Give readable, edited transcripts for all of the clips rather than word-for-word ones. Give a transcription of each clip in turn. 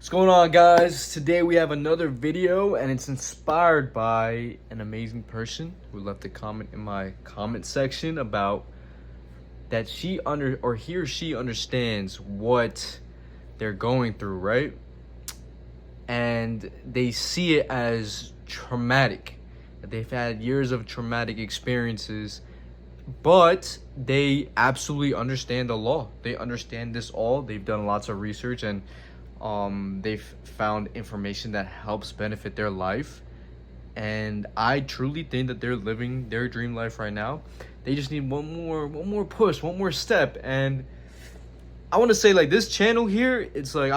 What's going on, guys? Today we have another video and it's inspired by an amazing person who left a comment in my comment section about that he or she understands what they're going through, right? And they see it as traumatic, that they've had years of traumatic experiences, but they absolutely understand the law. They understand this all. They've done lots of research and they've found information that helps benefit their life, and I truly think that they're living their dream life right now. They just need one more push, one more step. And I want to say, like, this channel here, it's like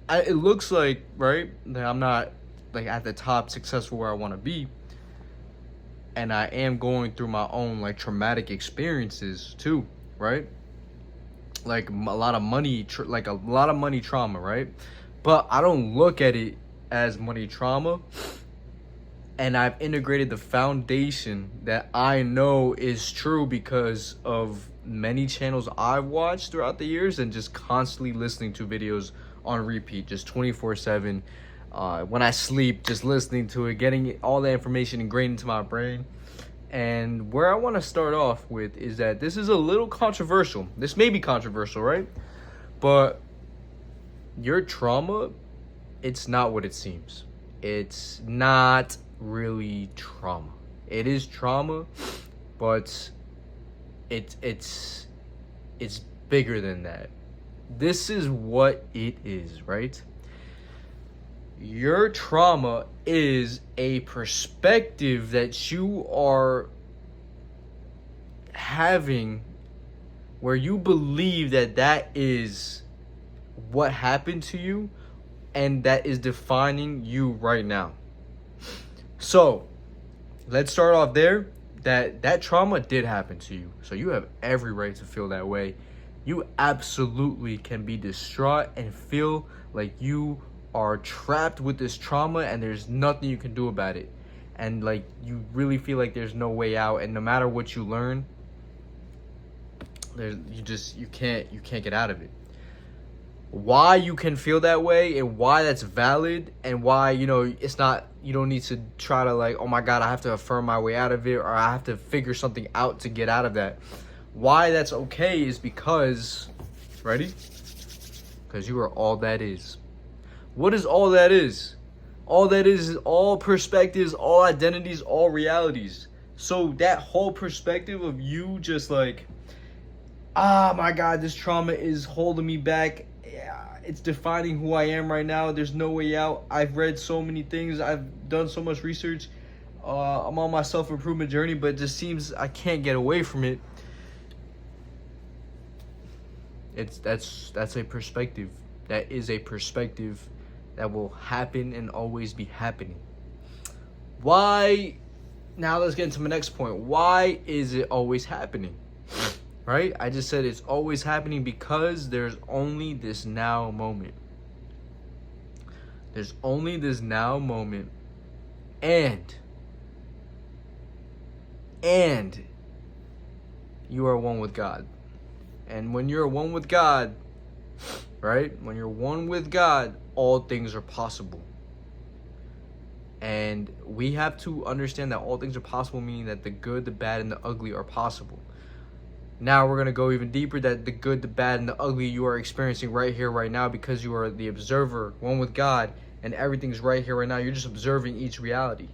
it looks like, right, that I'm not like at the top successful where I want to be, and I am going through my own like traumatic experiences too, right? Like a lot of money trauma, right? But I don't look at it as money trauma, and I've integrated the foundation that I know is true because of many channels I've watched throughout the years and just constantly listening to videos on repeat, just 24/7. When I sleep, just listening to it, getting all the information ingrained into my brain. And where I want to start off with is that this is a little controversial. This may be controversial, right? But your trauma, it's not what it seems. It's not really trauma. It is trauma, but it's bigger than that. This is what it is, right? Your trauma is a perspective that you are having where you believe that is what happened to you and that is defining you right now. So let's start off there. That trauma did happen to you, so you have every right to feel that way. You absolutely can be distraught and feel like you are trapped with this trauma and there's nothing you can do about it, and like you really feel like there's no way out, and no matter what you learn, you can't get out of it. Why you can feel that way and why that's valid, and why it's not, you don't need to try to like, oh my god, I have to affirm my way out of it, or I have to figure something out to get out of that. Why that's okay is because, ready? Because you are all that is. What is all that is? All that is all perspectives, all identities, all realities. So that whole perspective of you just like, my god, this trauma is holding me back. Yeah, it's defining who I am right now. There's no way out. I've read so many things. I've done so much research. I'm on my self-improvement journey, but it just seems I can't get away from it. That's a perspective. That is a perspective that will happen and always be happening. Why? Now let's get into my next point. Why is it always happening? Right? I just said it's always happening because there's only this now moment. There's only this now moment, and you are one with God. And when you're one with God, right? When you're one with God, all things are possible. And we have to understand that all things are possible, meaning that the good, the bad, and the ugly are possible. Now we're going to go even deeper, that the good, the bad, and the ugly you are experiencing right here, right now, because you are the observer, one with God, and everything's right here, right now. You're just observing each reality.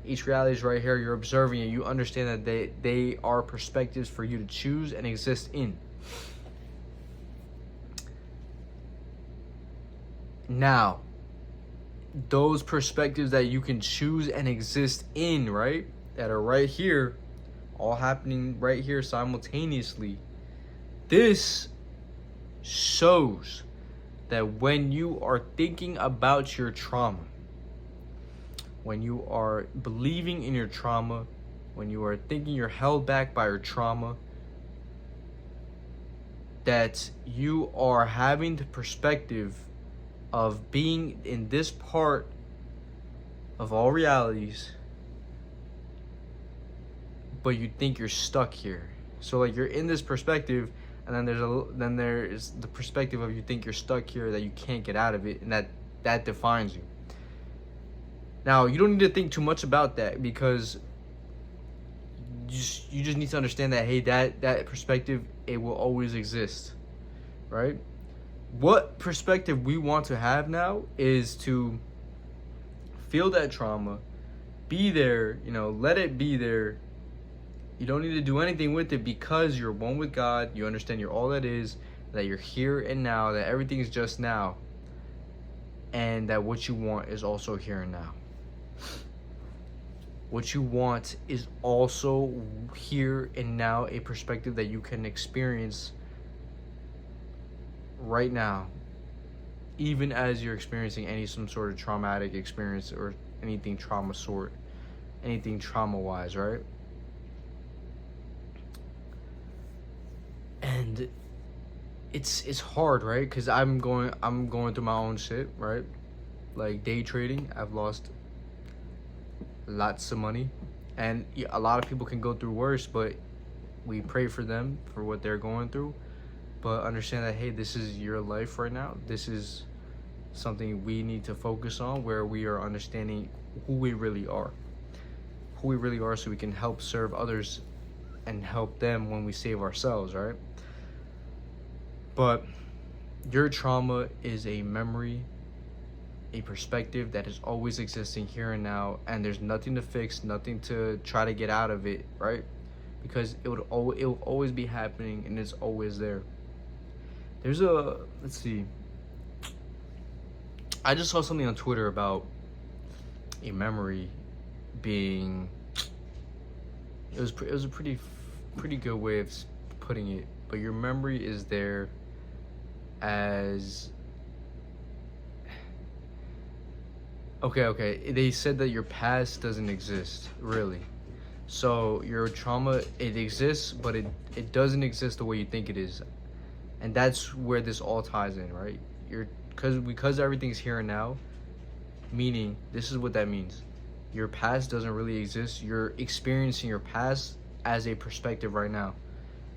Each reality is right here. You're observing it. You understand that they are perspectives for you to choose and exist in. Now, those perspectives that you can choose and exist in, right, that are right here, all happening right here simultaneously, this shows that when you are thinking about your trauma, when you are believing in your trauma, when you are thinking you're held back by your trauma, that you are having the perspective of being in this part of all realities, but you think you're stuck here. So like you're in this perspective and then there is the perspective of you think you're stuck here, that you can't get out of it, and that defines you. Now, you don't need to think too much about that, because you just need to understand that, hey, that perspective, it will always exist, right? What perspective we want to have now is to feel that trauma, be there, let it be there. You don't need to do anything with it, because you're one with God. You understand you're all that is, that you're here and now, that everything is just now, and that what you want is also here and now. What you want is also here and now, a perspective that you can experience right now, even as you're experiencing some sort of traumatic experience, or anything anything trauma-wise, right? And it's hard, right? Because I'm going through my own shit, right? Like day trading, I've lost lots of money, and a lot of people can go through worse, but we pray for them for what they're going through. But understand that, hey, this is your life right now. This is something we need to focus on, where we are understanding who we really are, so we can help serve others and help them when we save ourselves, right? But your trauma is a memory, a perspective that is always existing here and now, and there's nothing to fix, nothing to try to get out of it, right? Because it will always be happening, and it's always there. Let's see, I just saw something on Twitter about a memory being, it was a pretty good way of putting it, but your memory is there as, okay, they said that your past doesn't exist, really. So your trauma, it exists, but it doesn't exist the way you think it is. And that's where this all ties in, right? Because everything's here and now, meaning, this is what that means. Your past doesn't really exist. You're experiencing your past as a perspective right now.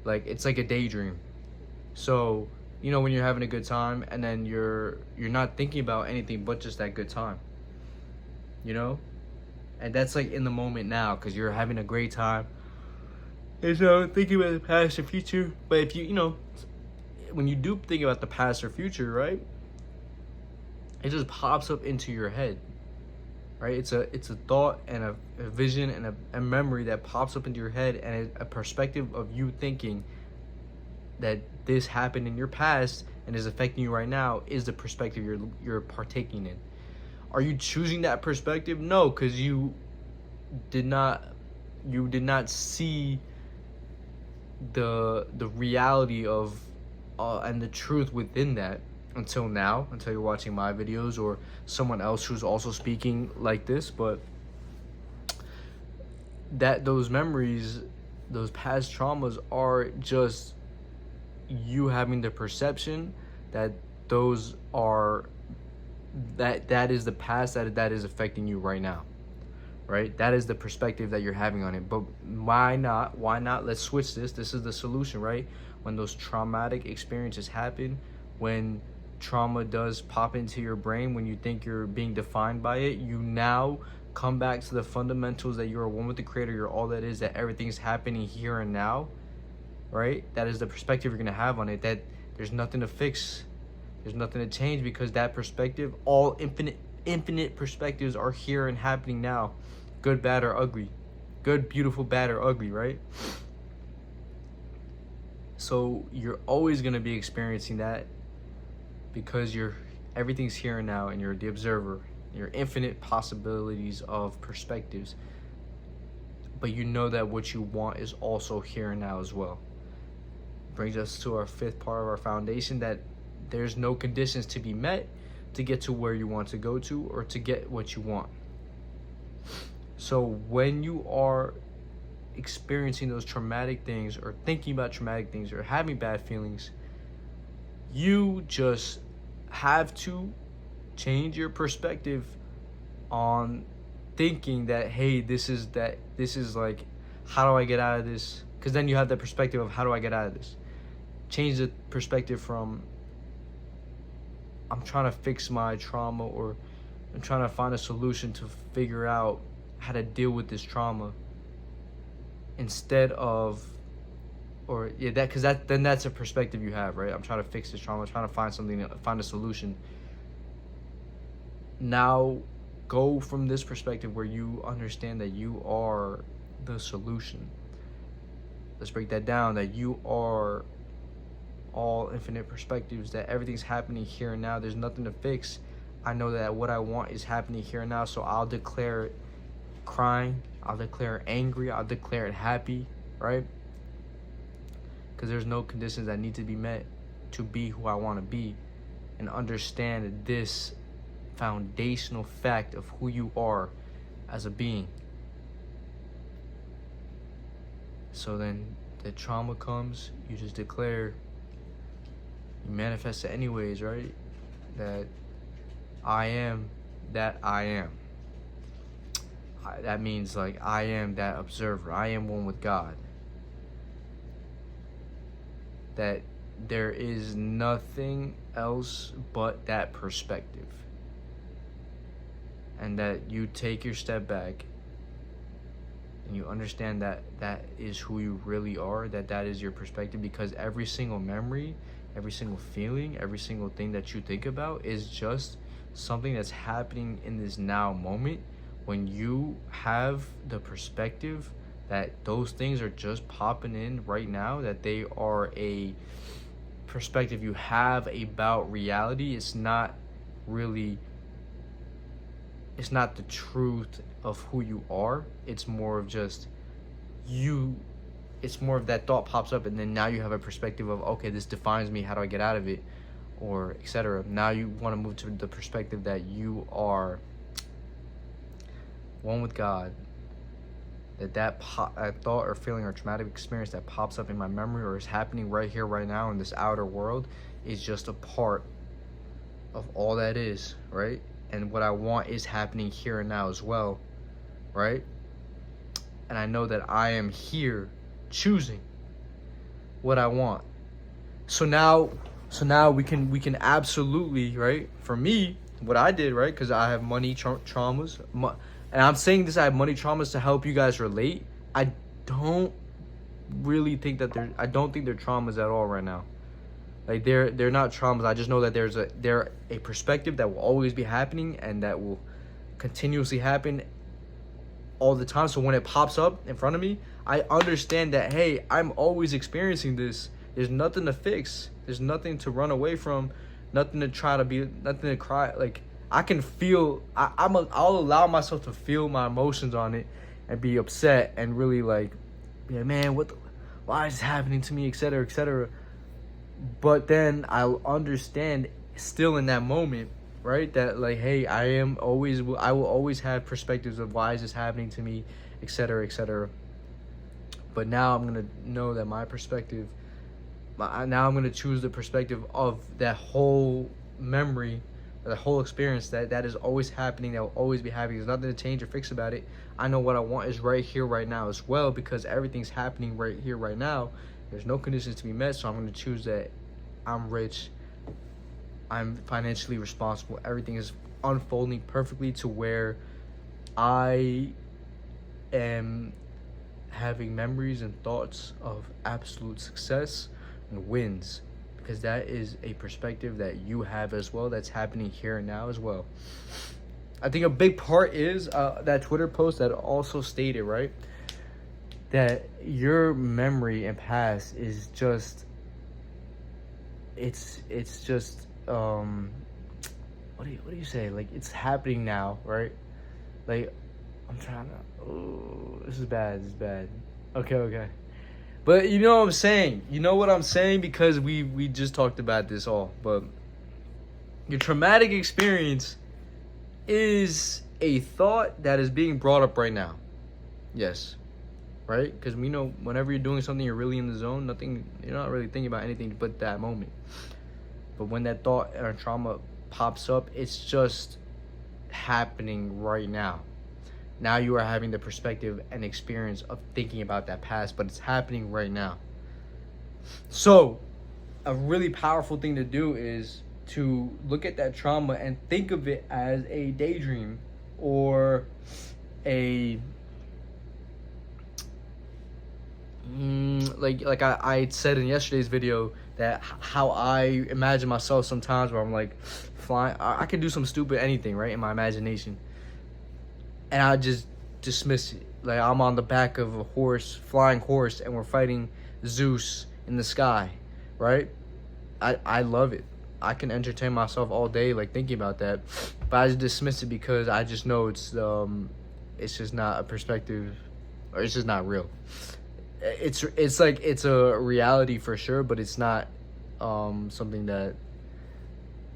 Like, it's like a daydream. So, when you're having a good time, and then you're not thinking about anything but just that good time. And that's like in the moment now, because you're having a great time. And so thinking about the past or future. But if when you do think about the past or future, right, it just pops up into your head, right? It's a thought and a vision and a memory that pops up into your head, and a perspective of you thinking that this happened in your past and is affecting you right now, is the perspective you're partaking in. Are you choosing that perspective? No, because you did not see the reality of and the truth within that until you're watching my videos or someone else who's also speaking like this. But that those memories, those past traumas, are just you having the perception that those are that is the past that is affecting you right now, right? That is the perspective that you're having on it. But why not let's switch this is the solution, right? When those traumatic experiences happen, when trauma does pop into your brain, when you think you're being defined by it, you now come back to the fundamentals, that you're one with the Creator, you're all that is, that everything's happening here and now, right? That is the perspective you're going to have on it, that there's nothing to fix, there's nothing to change, because that perspective, all infinite perspectives are here and happening now. Good, bad, or ugly. Good, beautiful, bad, or ugly, right? So you're always going to be experiencing that, because everything's here and now, and you're the observer. You're infinite possibilities of perspectives. But you know that what you want is also here and now as well. Brings us to our fifth part of our foundation, that there's no conditions to be met to get to where you want to go to, or to get what you want. So when you are experiencing those traumatic things, or thinking about traumatic things, or having bad feelings, you just have to change your perspective on thinking that, hey, this is like, how do I get out of this? Because then you have the perspective of, how do I get out of this? change the perspective from I'm trying to fix my trauma, or I'm trying to find a solution to figure out how to deal with this trauma, instead of, or yeah, that, because then that's a perspective you have, right? I'm trying to fix this trauma, I'm trying to find something, find a solution. Now go from this perspective where you understand that you are the solution. Let's break that down, that you are all infinite perspectives, that everything's happening here and now. There's nothing to fix. I know that what I want is happening here and now, so I'll declare it crying, I'll declare it angry, I'll declare it happy, right? Because there's no conditions that need to be met to be who I want to be, and understand this foundational fact of who you are as a being. So then the trauma comes, you just declare, you manifest it anyways, right? That I am that I am. That means like I am that observer. I am one with God. That there is nothing else but that perspective. And that you take your step back and you understand that that is who you really are, that is your perspective, because every single memory, every single feeling, every single thing that you think about is just something that's happening in this now moment. When you have the perspective that those things are just popping in right now, that they are a perspective you have about reality, it's not really, it's not the truth of who you are. It's more of just you, it's more of that thought pops up, and then now you have a perspective of, okay, this defines me, how do I get out of it, or etc. Now you want to move to the perspective that you are one with God, that thought or feeling or traumatic experience that pops up in my memory or is happening right here, right now in this outer world is just a part of all that is, right? And what I want is happening here and now as well, right? And I know that I am here choosing what I want. So now we can absolutely, right? For me, what I did, right? Because I have money traumas, and I'm saying this, I have money traumas to help you guys relate. I don't really think that I don't think they're traumas at all right now. Like they're not traumas. I just know that they're a perspective that will always be happening and that will continuously happen all the time. So when it pops up in front of me, I understand that, hey, I'm always experiencing this. There's nothing to fix. There's nothing to run away from. Nothing to try to be. Nothing to cry. Like I can feel. I'll allow myself to feel my emotions on it and be upset and really like, yeah, man, why is this happening to me, etc., etc. But then I'll understand still in that moment, right? That like, hey, I will always have perspectives of why is this happening to me, etc., etc. But now I'm gonna know that my perspective. Now I'm gonna choose the perspective of that whole memory, the whole experience that is always happening, that will always be happening. There's nothing to change or fix about it. I know what I want is right here, right now as well, because everything's happening right here, right now. There's no conditions to be met, so I'm going to choose that I'm rich, I'm financially responsible, everything is unfolding perfectly to where I am having memories and thoughts of absolute success and wins, because that is a perspective that you have as well, that's happening here and now as well. I think a big part is that Twitter post that also stated, right, that your memory and past is just, it's just what do you say, like it's happening now, right? Like I'm trying to, oh, this is bad, okay, but you know what I'm saying, because we just talked about this all. But your traumatic experience is a thought that is being brought up right now. Yes. Right? Because we know whenever you're doing something, you're really in the zone. You're not really thinking about anything but that moment. But when that thought or trauma pops up, it's just happening right now. Now you are having the perspective and experience of thinking about that past, but it's happening right now. So a really powerful thing to do is to look at that trauma and think of it as a daydream, or a like I said in yesterday's video, that how I imagine myself sometimes, where I'm like flying. I can do some stupid anything, right, in my imagination, and I just dismiss it. Like I'm on the back of a horse, flying horse, and we're fighting Zeus in the sky, right? I love it. I can entertain myself all day, like thinking about that, but I just dismiss it because I just know it's just not a perspective, or it's just not real. It's like it's a reality for sure, but it's not something that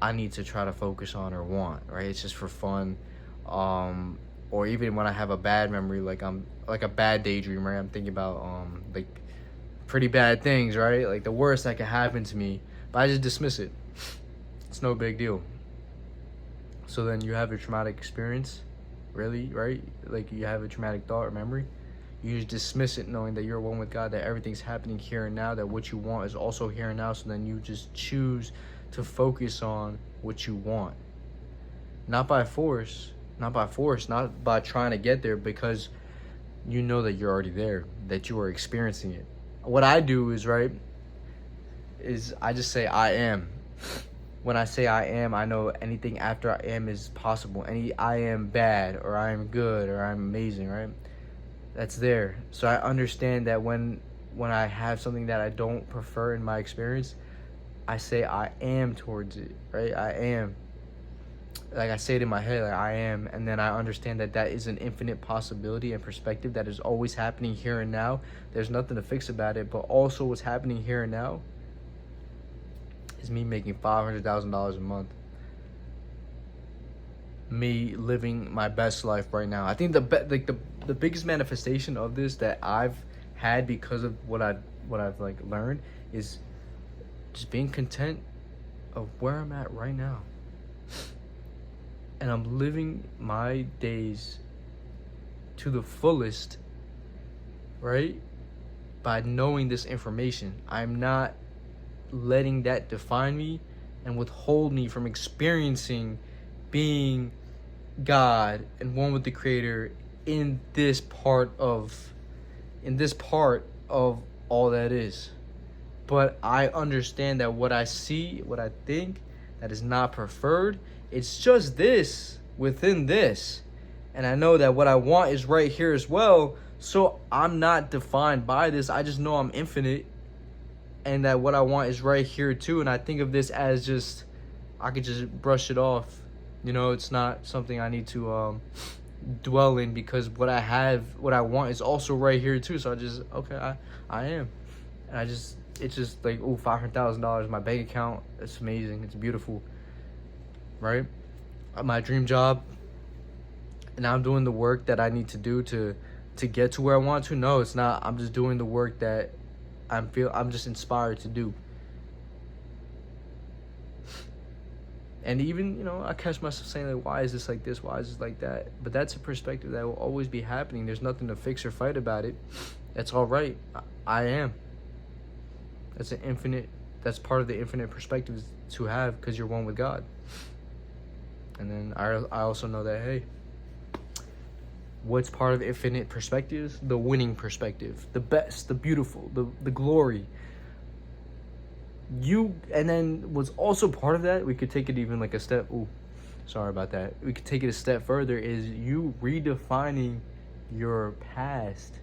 I need to try to focus on or want, right? It's just for fun, or even when I have a bad memory, like I'm like a bad daydream, right? I'm thinking about like pretty bad things, right? Like the worst that could happen to me, but I just dismiss it. It's no big deal. So then you have a traumatic experience, really, right? Like you have a traumatic thought or memory. You just dismiss it, knowing that you're one with God, that everything's happening here and now, that what you want is also here and now. So then you just choose to focus on what you want. Not by force, not by trying to get there, because you know that you're already there, that you are experiencing it. What I do is, right, is I just say I am. When I say I am, I know anything after I am is possible. Any I am bad, or I am good, or I'm amazing, right? That's there. So I understand that when I have something that I don't prefer in my experience, I say I am towards it, right? I am. Like I say it in my head, like I am, and then I understand that that is an infinite possibility and perspective that is always happening here and now. There's nothing to fix about it, but also what's happening here and now is me making $500,000 a month. Me living my best life right now. I think the biggest manifestation of this that I've had because of what I've like learned is just being content of where I'm at right now. And I'm living my days to the fullest, right? By knowing this information. I'm not letting that define me and withhold me from experiencing being God and one with the Creator in this part of all that is. But I understand that what I see, what I think, that is not preferred, it's just this within this. And I know that what I want is right here as well. So I'm not defined by this. I just know I'm infinite, and that what I want is right here too. And I think of this as just, I could just brush it off. You know, it's not something I need to dwell in, because what I want is also right here too. So I just, okay, I am. And it's just like, oh, $500,000 in my bank account. It's amazing. It's beautiful, right? My dream job. And I'm doing the work that I need to do to get to where I want to. No, it's not. I'm just doing the work that I'm just inspired to do. And even, you know, I catch myself saying, like, why is this like this? Why is this like that? But that's a perspective that will always be happening. There's nothing to fix or fight about it. That's all right. I am. That's part of the infinite perspectives to have, because you're one with God. And then I also know that, hey, what's part of infinite perspectives? The winning perspective, the best, the beautiful, the glory. And then what's also part of that, we could take it even like a step, sorry about that. We could take it a step further, is you redefining your past.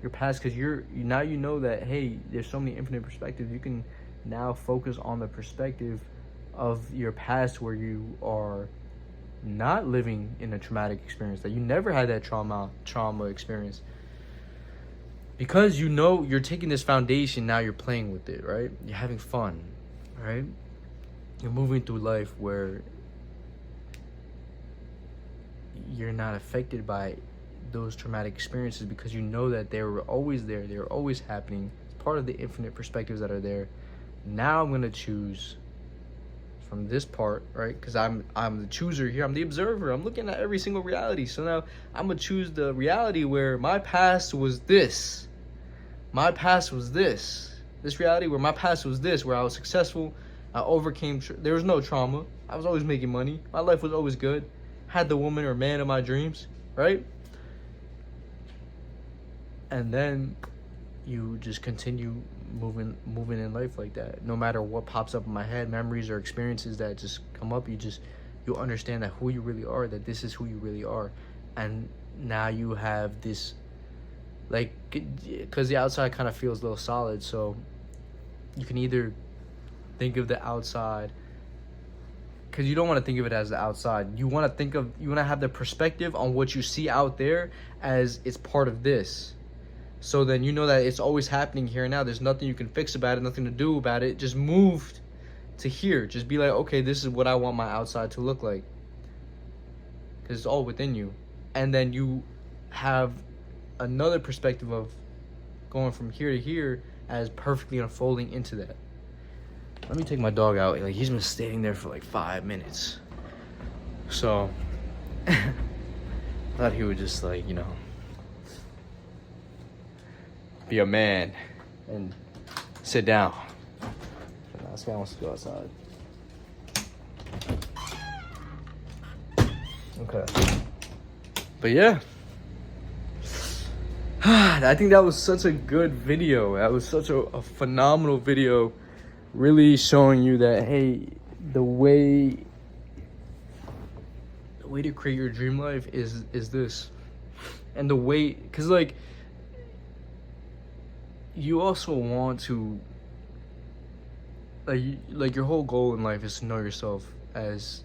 Your past, because now you know that, hey, there's so many infinite perspectives. You can now focus on the perspective of your past, where you are not living in a traumatic experience, that you never had that trauma experience, because you know you're taking this foundation, now you're playing with it, right? You're having fun, right? You're moving through life where you're not affected by those traumatic experiences, because you know that they were always there, they were always happening. It's part of the infinite perspectives that are there. Now I'm going to choose from this part, right? Because I'm the chooser here. I'm the observer. I'm looking at every single reality. So now I'm going to choose the reality where my past was this. My past was this. This reality where my past was this, where I was successful, I overcame, there was no trauma. I was always making money. My life was always good. Had the woman or man of my dreams, right? And then you just continue moving in life like that. No matter what pops up in my head, memories or experiences that just come up, you understand that who you really are, that this is who you really are. And now you have this, like, because the outside kind of feels a little solid, so you can either think of the outside, because you don't want to think of it as the outside. You want to have the perspective on what you see out there as it's part of this. So then you know that it's always happening here and now. There's nothing you can fix about it, nothing to do about it. Just move to here. Just be like, okay, this is what I want my outside to look like. Because it's all within you. And then you have another perspective of going from here to here as perfectly unfolding into that. Let me take my dog out. Like, he's been standing there for like 5 minutes. So, I thought he would just, like, you know, be a man and sit down. But this guy wants to go outside. Okay. But yeah. I think that was such a good video. That was such a phenomenal video. Really showing you that, hey, the way to create your dream life is this. And the way, because like, you also want to, like your whole goal in life is to know yourself as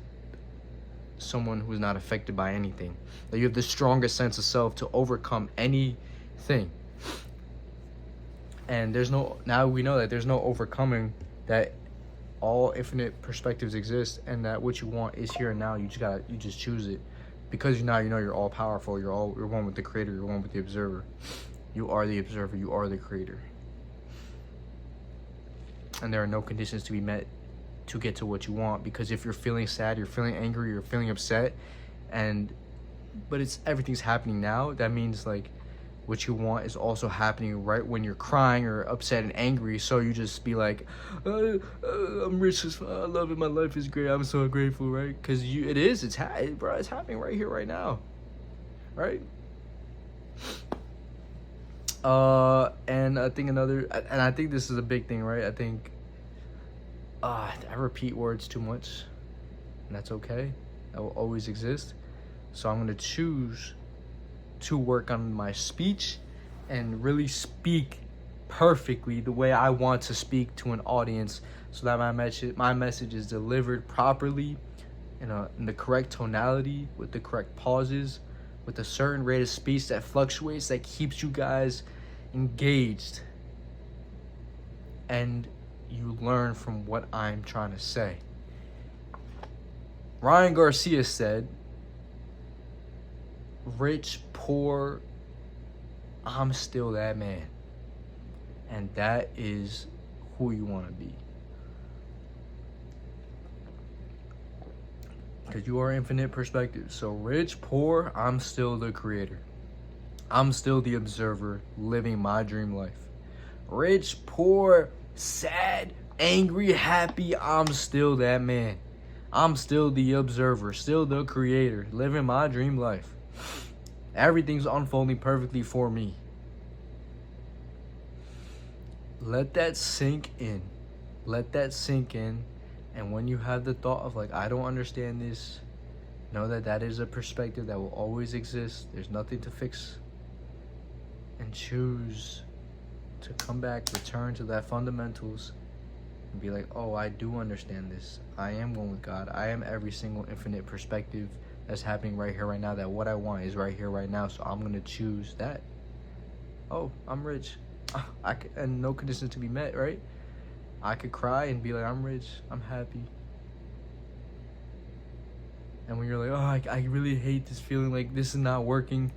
someone who's not affected by anything. That you have the strongest sense of self to overcome anything. And now we know that there's no overcoming, that all infinite perspectives exist, and that what you want is here and now. You just choose it, because now you know you're all powerful. You're one with the creator. You're one with the observer. You are the observer. You are the creator. And there are no conditions to be met to get to what you want. Because if you're feeling sad, you're feeling angry, you're feeling upset, but everything's happening now, that means like what you want is also happening right when you're crying or upset and angry. So you just be like, I'm rich as fuck, I love it, my life is great, I'm so grateful, right? Because it's happening right here, right now, right? And I think this is a big thing, right? I think I repeat words too much, and that's okay. That will always exist. So I'm going to choose to work on my speech and really speak perfectly the way I want to speak to an audience, so that my message is delivered properly in the correct tonality, with the correct pauses, with a certain rate of speech that fluctuates, that keeps you guys engaged, and you learn from what I'm trying to say. Ryan Garcia said, rich, poor, I'm still that man. And that is who you want to be. Because you are infinite perspective. So rich, poor, I'm still the creator. I'm still the observer living my dream life. Rich, poor, sad, angry, happy, I'm still that man. I'm still the observer, still the creator, living my dream life. Everything's unfolding perfectly for me. Let that sink in. Let that sink in. And when you have the thought of like, I don't understand this, know that that is a perspective that will always exist. There's nothing to fix. And choose to come back, return to that fundamentals, and be like, oh, I do understand this. I am one with God. I am every single infinite perspective that's happening right here, right now, that what I want is right here, right now. So I'm going to choose that. Oh, I'm rich. And no conditions to be met, right? I could cry and be like, I'm rich, I'm happy. And when you're like, oh, I really hate this feeling, like this is not working,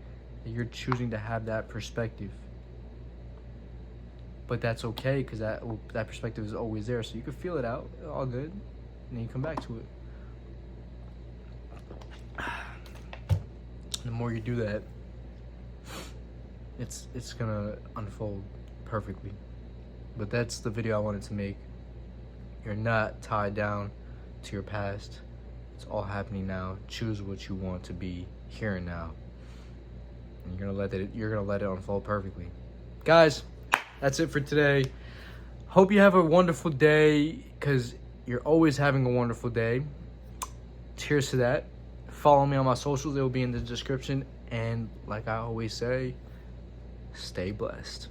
you're choosing to have that perspective. But that's okay, because that perspective is always there. So you can feel it out, all good, and then you come back to it. The more you do that, it's gonna unfold perfectly. But that's the video I wanted to make. You're not tied down to your past. It's all happening now. Choose what you want to be here and now. And you're gonna let it unfold perfectly. Guys, that's it for today. Hope you have a wonderful day, because you're always having a wonderful day. Cheers to that. Follow me on my socials. They will be in the description. And like I always say, stay blessed.